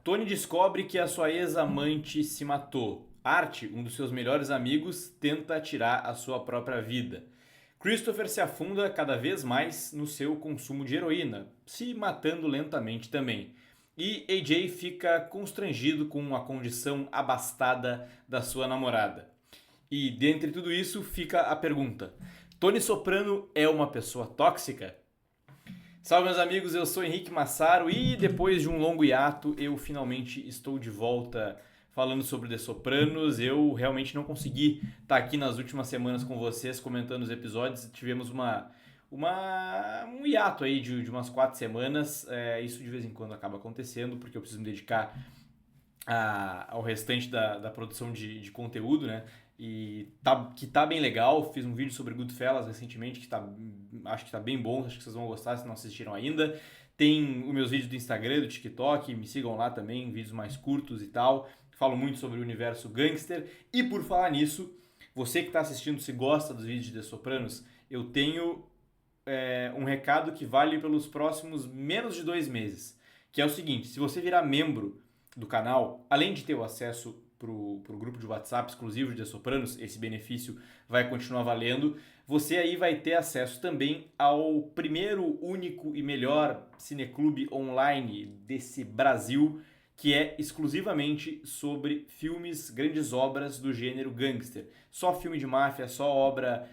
Tony descobre que a sua ex-amante se matou. Art, um dos seus melhores amigos, tenta tirar a sua própria vida. Christopher se afunda cada vez mais no seu consumo de heroína, se matando lentamente também. E AJ fica constrangido com a condição abastada da sua namorada. E dentre tudo isso fica a pergunta: Tony Soprano é uma pessoa tóxica? Salve, meus amigos, eu sou Henrique Massaro e depois de um longo hiato eu finalmente estou de volta falando sobre The Sopranos. Eu realmente não consegui estar aqui nas últimas semanas com vocês comentando os episódios. Tivemos um hiato aí de umas 4 semanas. Isso de vez em quando acaba acontecendo porque eu preciso me dedicar ao restante da produção de conteúdo, né? Que tá bem legal. Fiz um vídeo sobre Goodfellas recentemente acho que tá bem bom, acho que vocês vão gostar se não assistiram ainda. Tem os meus vídeos do Instagram, do TikTok, me sigam lá também, vídeos mais curtos e tal. Falo muito sobre o universo gangster. E por falar nisso, você que está assistindo, se gosta dos vídeos de The Sopranos, eu tenho um recado que vale pelos próximos menos de 2 meses. Que é o seguinte: se você virar membro do canal, além de ter o acesso pro grupo de WhatsApp exclusivo de The Sopranos, esse benefício vai continuar valendo. Você aí vai ter acesso também ao primeiro, único e melhor cineclube online desse Brasil, que é exclusivamente sobre filmes, grandes obras do gênero gangster. Só filme de máfia, só obra,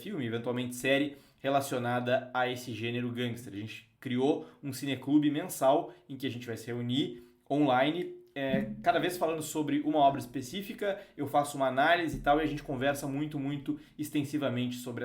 filme, eventualmente série, relacionada a esse gênero gangster. A gente criou um cineclube mensal em que a gente vai se reunir online, cada vez falando sobre uma obra específica. Eu faço uma análise e tal, e a gente conversa muito extensivamente sobre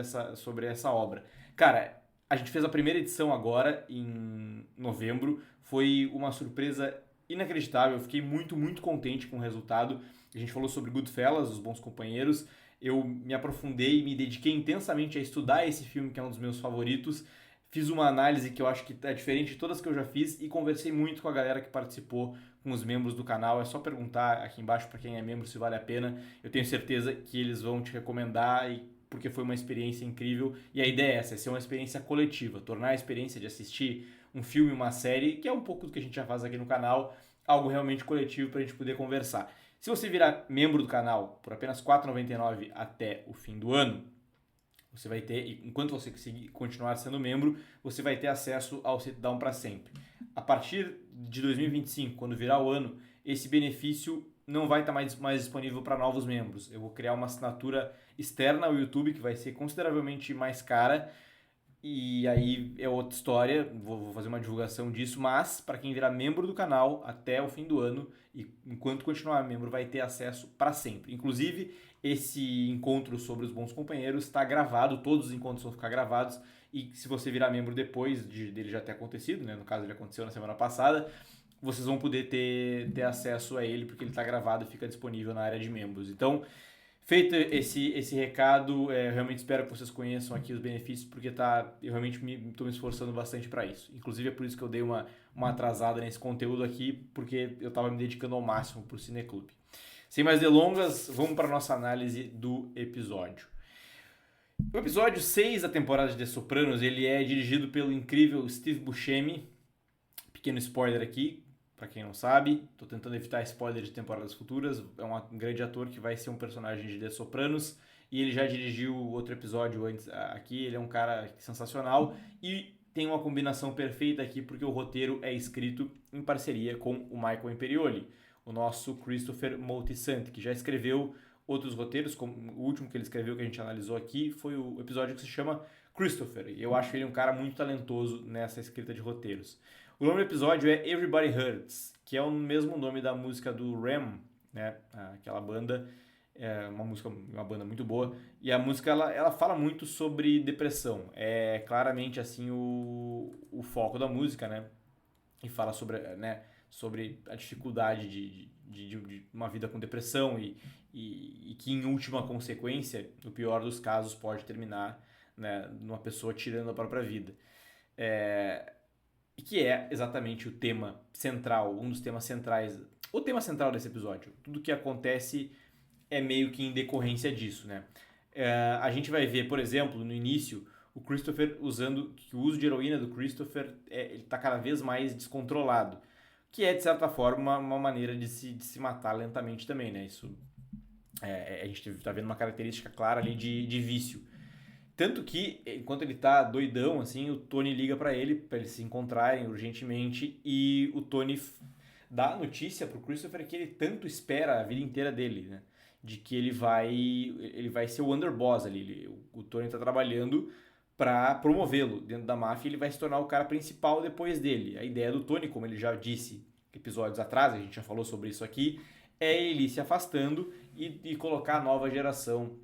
essa obra. Cara, a gente fez a primeira edição agora, em novembro. Foi uma surpresa inacreditável. Eu fiquei muito contente com o resultado. A gente falou sobre Goodfellas, Os Bons Companheiros. Eu me aprofundei, me dediquei intensamente a estudar esse filme, que é um dos meus favoritos. Fiz uma análise que eu acho que é diferente de todas que eu já fiz e conversei muito com a galera que participou, com os membros do canal. É só perguntar aqui embaixo para quem é membro se vale a pena. Eu tenho certeza que eles vão te recomendar, porque foi uma experiência incrível. E a ideia é essa, é ser uma experiência coletiva, tornar a experiência de assistir um filme, uma série, que é um pouco do que a gente já faz aqui no canal, algo realmente coletivo para a gente poder conversar. Se você virar membro do canal por apenas R$ 4,99 até o fim do ano, você vai ter, enquanto você continuar sendo membro, você vai ter acesso ao sit-down para sempre. A partir de 2025, quando virar o ano, esse benefício não vai estar mais disponível para novos membros. Eu vou criar uma assinatura externa ao YouTube que vai ser consideravelmente mais cara. E aí é outra história, vou fazer uma divulgação disso, mas para quem virar membro do canal até o fim do ano, e enquanto continuar membro, vai ter acesso para sempre. Inclusive, esse encontro sobre os bons companheiros está gravado, todos os encontros vão ficar gravados, e se você virar membro depois dele já ter acontecido, né? No caso ele aconteceu na semana passada, vocês vão poder ter acesso a ele, porque ele está gravado e fica disponível na área de membros. Então, feito esse recado, eu realmente espero que vocês conheçam aqui os benefícios, porque eu realmente estou me esforçando bastante para isso. Inclusive é por isso que eu dei uma atrasada nesse conteúdo aqui, porque eu estava me dedicando ao máximo para o Cineclube. Sem mais delongas, vamos para a nossa análise do episódio. O episódio 6 da temporada de The Sopranos, ele é dirigido pelo incrível Steve Buscemi. Pequeno spoiler aqui, para quem não sabe, tô tentando evitar spoiler de temporadas futuras. É um grande ator que vai ser um personagem de The Sopranos, e ele já dirigiu outro episódio antes aqui. Ele é um cara sensacional e tem uma combinação perfeita aqui, porque o roteiro é escrito em parceria com o Michael Imperioli, o nosso Christopher Moltisanti, que já escreveu outros roteiros, como o último que ele escreveu, que a gente analisou aqui, foi o episódio que se chama Christopher, e eu acho ele um cara muito talentoso nessa escrita de roteiros. O nome do episódio é Everybody Hurts, que é o mesmo nome da música do Ram, né? Aquela banda, uma banda muito boa, e a música ela fala muito sobre depressão. É claramente assim o foco da música, né? E fala sobre a dificuldade de uma vida com depressão e que, em última consequência, no pior dos casos, pode terminar, né, numa pessoa tirando a própria vida. E que é exatamente o tema central, um dos temas centrais, o tema central desse episódio. Tudo que acontece é meio que em decorrência disso, né? A gente vai ver, por exemplo, no início, o Christopher que o uso de heroína do Christopher ele está cada vez mais descontrolado. que é, de certa forma, uma maneira de se matar lentamente também, né? Isso, a gente tá vendo uma característica clara ali de vício. Tanto que, enquanto ele tá doidão, assim, o Tony liga pra ele se encontrarem urgentemente, e o Tony dá a notícia pro Christopher que ele tanto espera a vida inteira dele, né? De que ele vai ser o underboss ali. O Tony tá trabalhando pra promovê-lo dentro da máfia, e ele vai se tornar o cara principal depois dele. A ideia do Tony, como ele já disse episódios atrás, a gente já falou sobre isso aqui, é ele se afastando e colocar a nova geração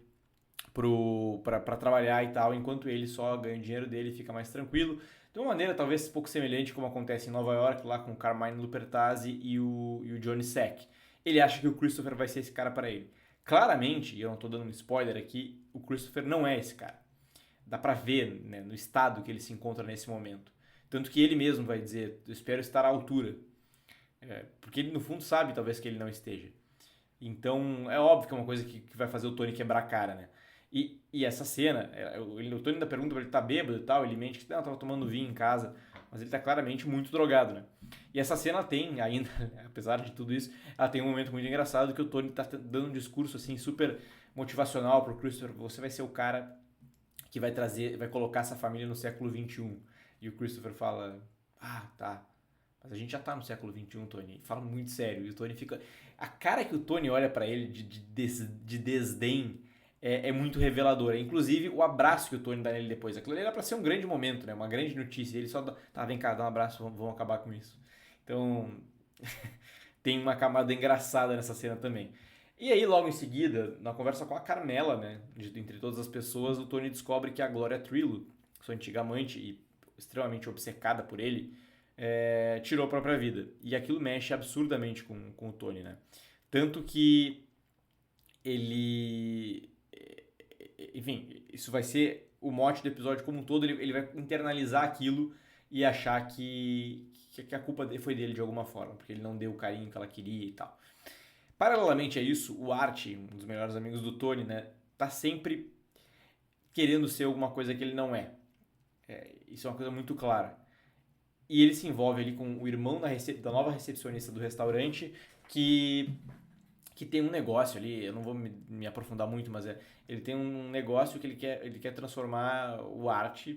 para trabalhar e tal, enquanto ele só ganha o dinheiro dele e fica mais tranquilo. De uma maneira talvez um pouco semelhante como acontece em Nova York, lá com o Carmine Lupertazzi e o Johnny Sack. Ele acha que o Christopher vai ser esse cara para ele. Claramente, e eu não estou dando um spoiler aqui, o Christopher não é esse cara. Dá pra ver, né, no estado que ele se encontra nesse momento. Tanto que ele mesmo vai dizer, eu espero estar à altura. Porque ele no fundo sabe talvez que ele não esteja. Então é óbvio que é uma coisa que vai fazer o Tony quebrar a cara, né? E essa cena, o Tony ainda pergunta pra ele tá bêbado e tal, ele mente que não, tava tomando vinho em casa, mas ele tá claramente muito drogado, né? E essa cena tem ainda, apesar de tudo isso, ela tem um momento muito engraçado que o Tony tá dando um discurso assim super motivacional pro Christopher, você vai ser o cara que vai colocar essa família no século XXI. E o Christopher fala, tá, mas a gente já tá no século XXI, Tony. Fala muito sério. E o Tony fica... A cara que o Tony olha pra ele de desdém é muito reveladora. Inclusive, o abraço que o Tony dá nele depois. Aquilo ali era pra ser um grande momento, né? Uma grande notícia. Ele só dá... Tá, vem cá, dá um abraço, vamos acabar com isso. Então, tem uma camada engraçada nessa cena também. E aí, logo em seguida, na conversa com a Carmela, né? Entre todas as pessoas, o Tony descobre que a Gloria Trillo, sua antiga amante e extremamente obcecada por ele, tirou a própria vida. E aquilo mexe absurdamente com o Tony, né? Tanto que ele... Enfim, isso vai ser o mote do episódio como um todo. Ele vai internalizar aquilo e achar que a culpa foi dele de alguma forma, porque ele não deu o carinho que ela queria e tal. Paralelamente a isso, o Art, um dos melhores amigos do Tony, né, tá sempre querendo ser alguma coisa que ele não é. Isso é uma coisa muito clara. E ele se envolve ali com o irmão da nova recepcionista do restaurante, que tem um negócio ali, eu não vou me aprofundar muito, mas ele tem um negócio que ele quer transformar o Art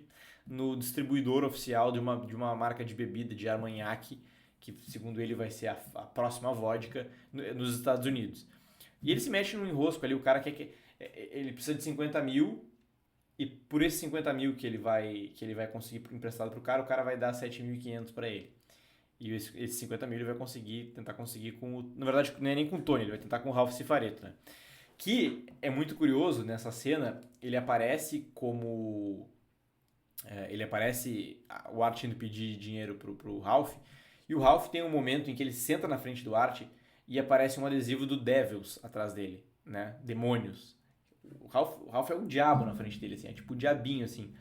no distribuidor oficial de uma marca de bebida, de Armagnac, que segundo ele vai ser a próxima vodka nos Estados Unidos. E ele se mexe num enrosco ali, o cara ele precisa de 50 mil, e por esses 50 mil que ele vai conseguir emprestado pro cara, o cara vai dar 7.500 para ele. E esses 50 mil ele vai tentar conseguir na verdade, não é nem com o Tony, ele vai tentar com o Ralph Cifaretto, né? Que é muito curioso nessa cena, ele aparece como... o Art indo pedir dinheiro pro Ralph, e o Ralph tem um momento em que ele senta na frente do Art e aparece um adesivo do Devils atrás dele, né? Demônios. O Ralph é um diabo na frente dele, assim, é tipo o diabinho, assim,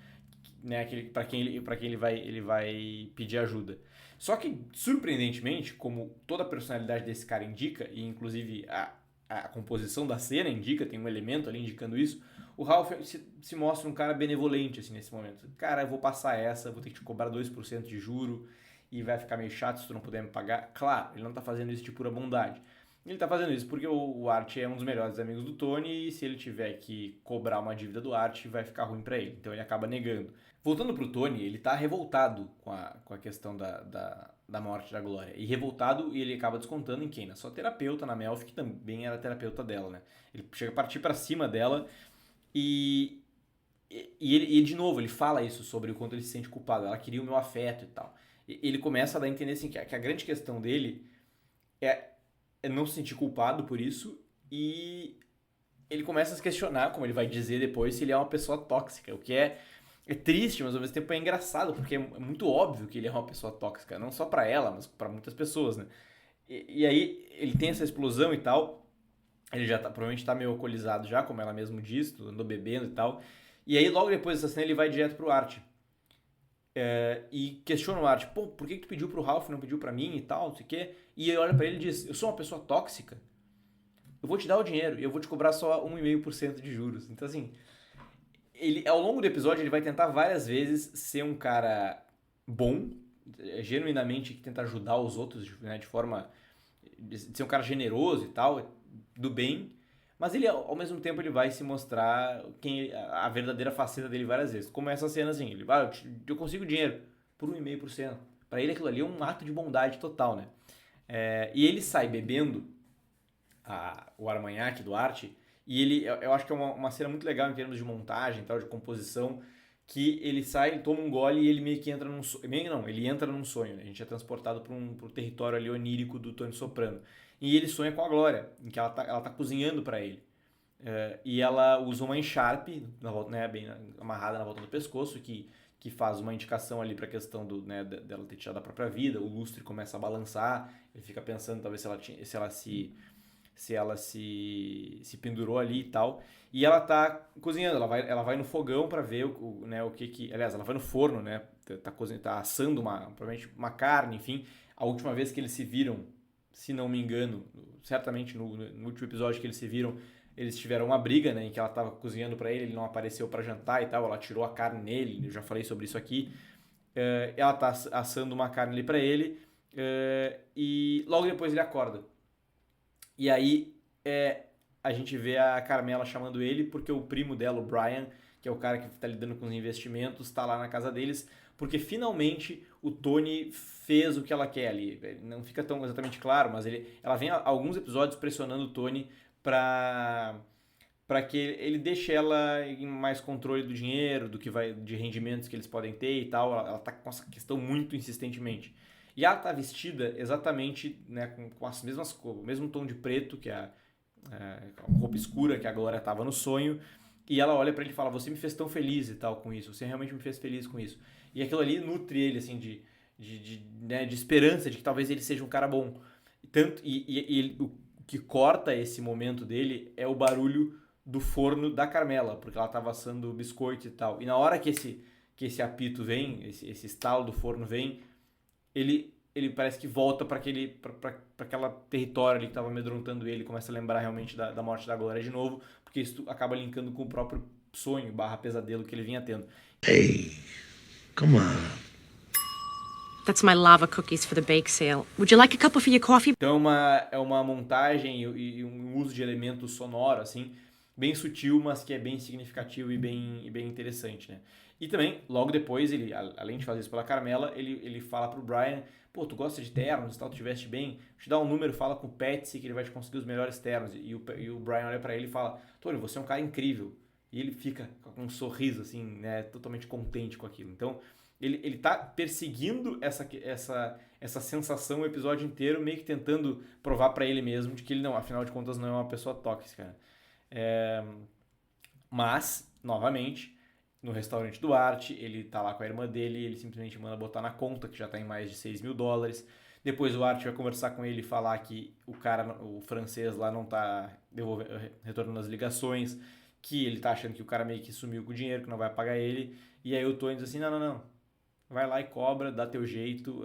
né? Para quem ele vai pedir ajuda. Só que, surpreendentemente, como toda a personalidade desse cara indica, e inclusive a composição da cena indica, tem um elemento ali indicando isso, o Ralph se mostra um cara benevolente, assim, nesse momento. Cara, eu vou passar vou ter que te cobrar 2% de juro, e vai ficar meio chato se tu não puder me pagar. Claro, ele não tá fazendo isso de pura bondade. Ele tá fazendo isso porque o Art é um dos melhores amigos do Tony, e se ele tiver que cobrar uma dívida do Art, vai ficar ruim pra ele. Então ele acaba negando. Voltando pro Tony, ele tá revoltado com a questão da morte da Glória. E revoltado, ele acaba descontando em quem? Na sua terapeuta, na Melfi, que também era terapeuta dela, né? Ele chega a partir pra cima dela e de novo, ele fala isso sobre o quanto ele se sente culpado. Ela queria o meu afeto e tal. Ele começa a dar a entender assim, que a grande questão dele é não se sentir culpado por isso, e ele começa a se questionar, como ele vai dizer depois, se ele é uma pessoa tóxica, o que é triste, mas ao mesmo tempo é engraçado, porque é muito óbvio que ele é uma pessoa tóxica, não só pra ela, mas pra muitas pessoas, né? E aí ele tem essa explosão e tal, ele já provavelmente tá meio alcoolizado já, como ela mesmo diz, andou bebendo e tal, e aí logo depois dessa cena ele vai direto pro Art. E questiona o Art, pô, por que tu pediu pro Ralph e não pediu pra mim e tal, não sei o quê? E ele olha pra ele e diz, eu sou uma pessoa tóxica, eu vou te dar o dinheiro e eu vou te cobrar só 1,5% de juros. Então assim, ele, ao longo do episódio ele vai tentar várias vezes ser um cara bom, genuinamente que tenta ajudar os outros, né, de forma de ser um cara generoso e tal, do bem, mas ele ao mesmo tempo ele vai se mostrar a verdadeira faceta dele várias vezes. Como essa cena assim, ele vai, eu consigo dinheiro por 1,5%. Para ele aquilo ali é um ato de bondade total, né? E ele sai bebendo o Armanhaque do Arte, e eu acho que é uma cena muito legal em termos de montagem, tal, de composição, que ele sai, toma um gole e ele meio que entra num sonho. Meio não, ele entra num sonho, né? A gente é transportado para pro território ali onírico do Tony Soprano. E ele sonha com a Glória, em que ela tá cozinhando para ele. E ela usa uma encharpe, né, bem amarrada na volta do pescoço, que faz uma indicação ali para a questão né, dela ter tirado a própria vida. O lustre começa a balançar, ele fica pensando talvez se ela se pendurou ali e tal. E ela tá cozinhando, ela vai no fogão para ver né, o que. Aliás, ela vai no forno, né? Tá assando provavelmente uma carne, enfim. A última vez que eles se viram, se não me engano, certamente no último episódio que eles se viram, eles tiveram uma briga, né? Em que ela tava cozinhando para ele não apareceu para jantar e tal. Ela tirou a carne nele, eu já falei sobre isso aqui. Ela tá assando uma carne ali para ele. E logo depois ele acorda. E aí a gente vê a Carmela chamando ele porque o primo dela, o Brian, que é o cara que está lidando com os investimentos, está lá na casa deles, porque finalmente o Tony fez o que ela quer ali. Não fica tão exatamente claro, mas ela vem alguns episódios pressionando o Tony para que ele deixe ela em mais controle do dinheiro, de rendimentos que eles podem ter e tal. Ela tá com essa questão muito insistentemente. E ela tá vestida exatamente, né, com as mesmas cores, o mesmo tom de preto, que é a roupa escura que a Glória tava no sonho. E ela olha pra ele e fala: você me fez tão feliz e tal com isso, você realmente me fez feliz com isso. E aquilo ali nutre ele, assim, né, de esperança de que talvez ele seja um cara bom. O que corta esse momento dele é o barulho do forno da Carmela, porque ela tava assando biscoito e tal. E na hora que esse apito vem, esse estalo do forno vem, ele parece que volta para aquela território ali que estava amedrontando ele, começa a lembrar realmente da morte da Glória de novo, porque isso acaba linkando com o próprio sonho / pesadelo que ele vinha tendo. Hey, come on. That's my lava cookies for the bake sale. Would you like a cup of your coffee? Então é uma montagem e um uso de elemento sonoro, assim, bem sutil, mas que é bem significativo e bem interessante, né? E também, logo depois, ele, além de fazer isso pela Carmela, ele fala pro Brian: pô, tu gosta de ternos e tal, tu te veste bem, te dá um número, fala com o Patsy que ele vai te conseguir os melhores ternos. E o Brian olha pra ele e fala: Tony, você é um cara incrível. E ele fica com um sorriso, assim, né, totalmente contente com aquilo. Então, ele tá perseguindo essa sensação o episódio inteiro, meio que tentando provar pra ele mesmo de que ele não, afinal de contas, não é uma pessoa tóxica. Mas, novamente, no restaurante do Art, ele tá lá com a irmã dele, ele simplesmente manda botar na conta, que já tá em mais de $6.000. Depois o Art vai conversar com ele e falar que o francês lá não tá retornando as ligações, que ele tá achando que o cara meio que sumiu com o dinheiro, que não vai pagar ele. E aí o Tony diz assim: não. Vai lá e cobra, dá teu jeito,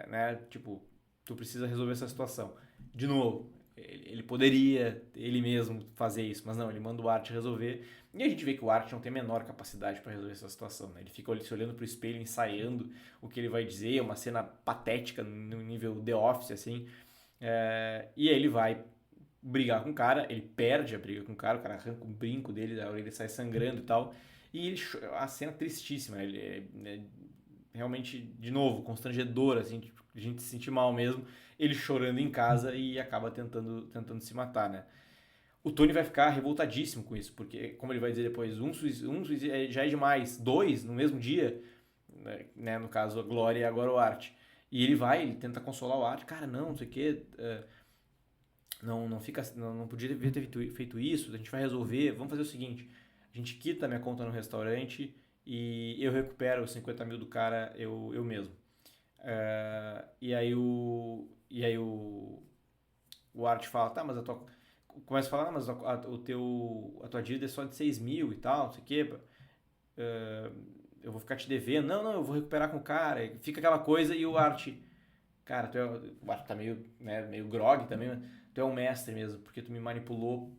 né? Tipo, tu precisa resolver essa situação. De novo, ele poderia, ele mesmo, fazer isso, mas não, ele manda o Art resolver. E a gente vê que o Art não tem a menor capacidade para resolver essa situação, né? Ele fica se olhando pro espelho, ensaiando o que ele vai dizer, é uma cena patética no nível The Office, assim. E aí ele vai brigar com o cara, ele perde a briga com o cara arranca o brinco dele, a orelha sai sangrando e tal. E a cena tristíssima, ele é realmente, de novo, constrangedor, assim, a gente se sentir mal mesmo, ele chorando em casa e acaba tentando se matar, né? O Tony vai ficar revoltadíssimo com isso, porque, como ele vai dizer depois, um suicídio já é demais, 2 no mesmo dia, né? No caso, a Glória e agora o Art. E ele tenta consolar o Art, cara, não sei o quê, não podia ter feito isso, a gente vai resolver, vamos fazer o seguinte: a gente quita minha conta no restaurante e eu recupero os 50 mil do cara eu mesmo. E aí o Art fala: tá, mas começa a falar: mas a tua dívida é só de 6 mil e tal, não sei o quê. Eu vou ficar te devendo. Não, eu vou recuperar com o cara. Fica aquela coisa e o Art... Cara, o Art tá meio grog também, mas tu é um mestre mesmo, porque tu me manipulou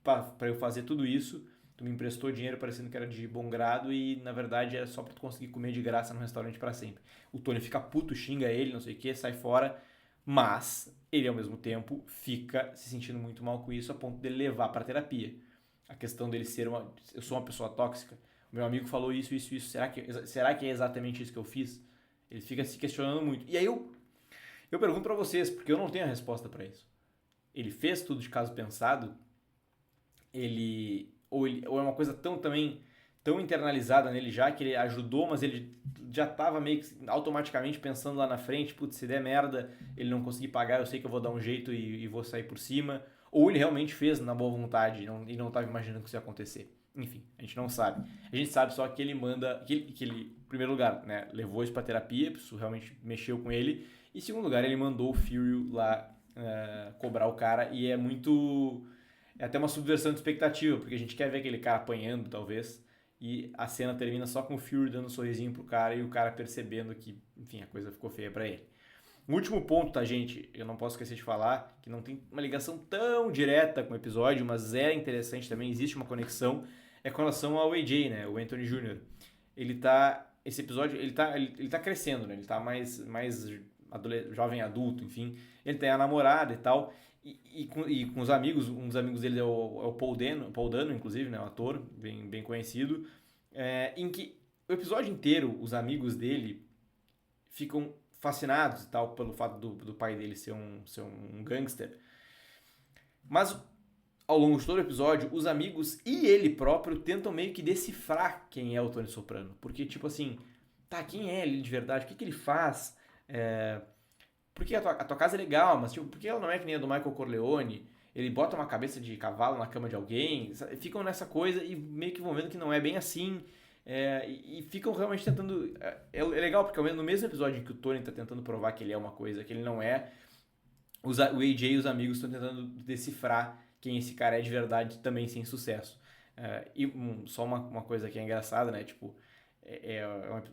pra eu fazer tudo isso Tu me emprestou dinheiro parecendo que era de bom grado e, na verdade, era só pra tu conseguir comer de graça no restaurante pra sempre. O Tony fica puto, xinga ele, não sei o que, sai fora, mas ele, ao mesmo tempo, fica se sentindo muito mal com isso a ponto dele levar pra terapia. A questão dele ser eu sou uma pessoa tóxica, o meu amigo falou isso, será que é exatamente isso que eu fiz? Ele fica se questionando muito. E aí eu pergunto pra vocês, porque eu não tenho a resposta pra isso. Ele fez tudo de caso pensado? Ou é uma coisa tão internalizada nele já, que ele ajudou, mas ele já estava meio que automaticamente pensando lá na frente, putz, se der merda, ele não conseguir pagar, eu sei que eu vou dar um jeito e vou sair por cima. Ou ele realmente fez na boa vontade e não estava imaginando que isso ia acontecer. Enfim, a gente não sabe. A gente sabe só que ele em primeiro lugar, né, levou isso pra terapia, isso realmente mexeu com ele. E em segundo lugar, ele mandou o Fury lá cobrar o cara e é até uma subversão de expectativa, porque a gente quer ver aquele cara apanhando, talvez, e a cena termina só com o Fury dando um sorrisinho pro cara e o cara percebendo que, enfim, a coisa ficou feia pra ele. O último ponto, tá, gente, eu não posso esquecer de falar, que não tem uma ligação tão direta com o episódio, mas é interessante também, existe uma conexão, é com relação ao AJ, né, o Anthony Jr. Esse episódio, ele tá crescendo, né, ele tá mais jovem adulto, enfim, ele tem a namorada e tal, e com os amigos, um dos amigos dele é o Paul Dano, inclusive, né, um ator bem conhecido, em que o episódio inteiro, os amigos dele ficam fascinados e tal, pelo fato do pai dele ser um gangster. Mas, ao longo de todo o episódio, os amigos e ele próprio tentam meio que decifrar quem é o Tony Soprano. Porque, tipo assim, tá, quem é ele de verdade? O que ele faz? Porque a tua casa é legal, mas tipo, por que ela não é que nem a do Michael Corleone? Ele bota uma cabeça de cavalo na cama de alguém, ficam nessa coisa e meio que vão vendo que não é bem assim, e ficam realmente tentando... É legal, porque no mesmo episódio em que o Tony tá tentando provar que ele é uma coisa que ele não é, o AJ e os amigos estão tentando decifrar quem esse cara é de verdade, também sem sucesso. Só uma coisa que é engraçada, né, tipo... É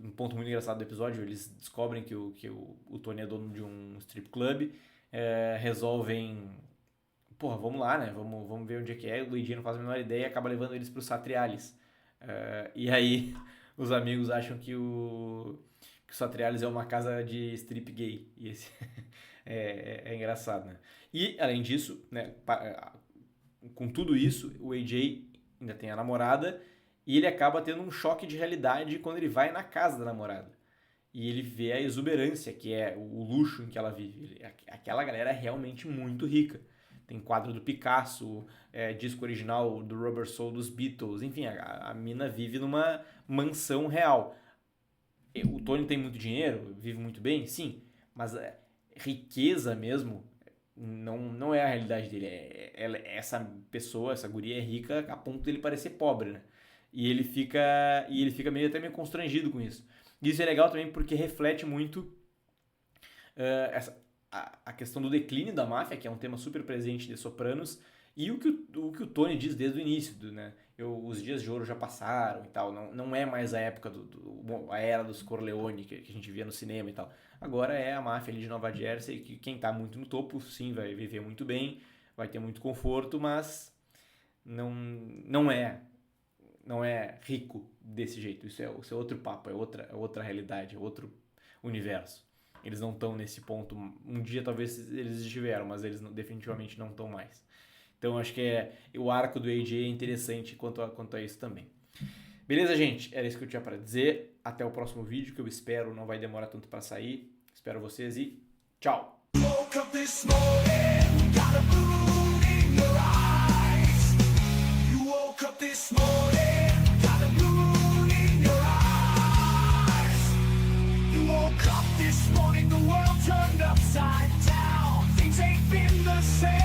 um ponto muito engraçado do episódio. Eles descobrem que o Tony é dono de um strip club, resolvem, porra, vamos lá, né, vamos ver onde é que é. O Luigi não faz a menor ideia e acaba levando eles pro Satriales, e aí os amigos acham que o Satriales é uma casa de strip gay, e esse é engraçado, né. E além disso, né, com tudo isso, o AJ ainda tem a namorada. E ele acaba tendo um choque de realidade quando ele vai na casa da namorada. E ele vê a exuberância, que é o luxo em que ela vive. Aquela galera é realmente muito rica. Tem quadro do Picasso, disco original do Rubber Soul dos Beatles. Enfim, a mina vive numa mansão real. O Tony tem muito dinheiro, vive muito bem, sim. Mas riqueza mesmo não é a realidade dele. Essa pessoa, essa guria é rica a ponto dele parecer pobre, né? E ele fica até meio constrangido com isso. E isso é legal também porque reflete muito a questão do declínio da máfia, que é um tema super presente de Sopranos, e o que o Tony diz desde o início, né? Os dias de ouro já passaram e tal, não é mais a época a era dos Corleone que a gente via no cinema e tal. Agora é a máfia ali de Nova Jersey, que quem tá muito no topo, sim, vai viver muito bem, vai ter muito conforto, mas não é rico desse jeito. Isso é outro papo, é outra realidade, é outro universo. Eles não estão nesse ponto. Um dia talvez eles estiveram, mas eles definitivamente não estão mais. Então acho que o arco do AJ é interessante quanto a isso também. Beleza, gente? Era isso que eu tinha para dizer. Até o próximo vídeo, que eu espero não vai demorar tanto para sair. Espero vocês e tchau! This morning, got a moon in your eyes. You woke up this morning, the world turned upside down. Things ain't been the same.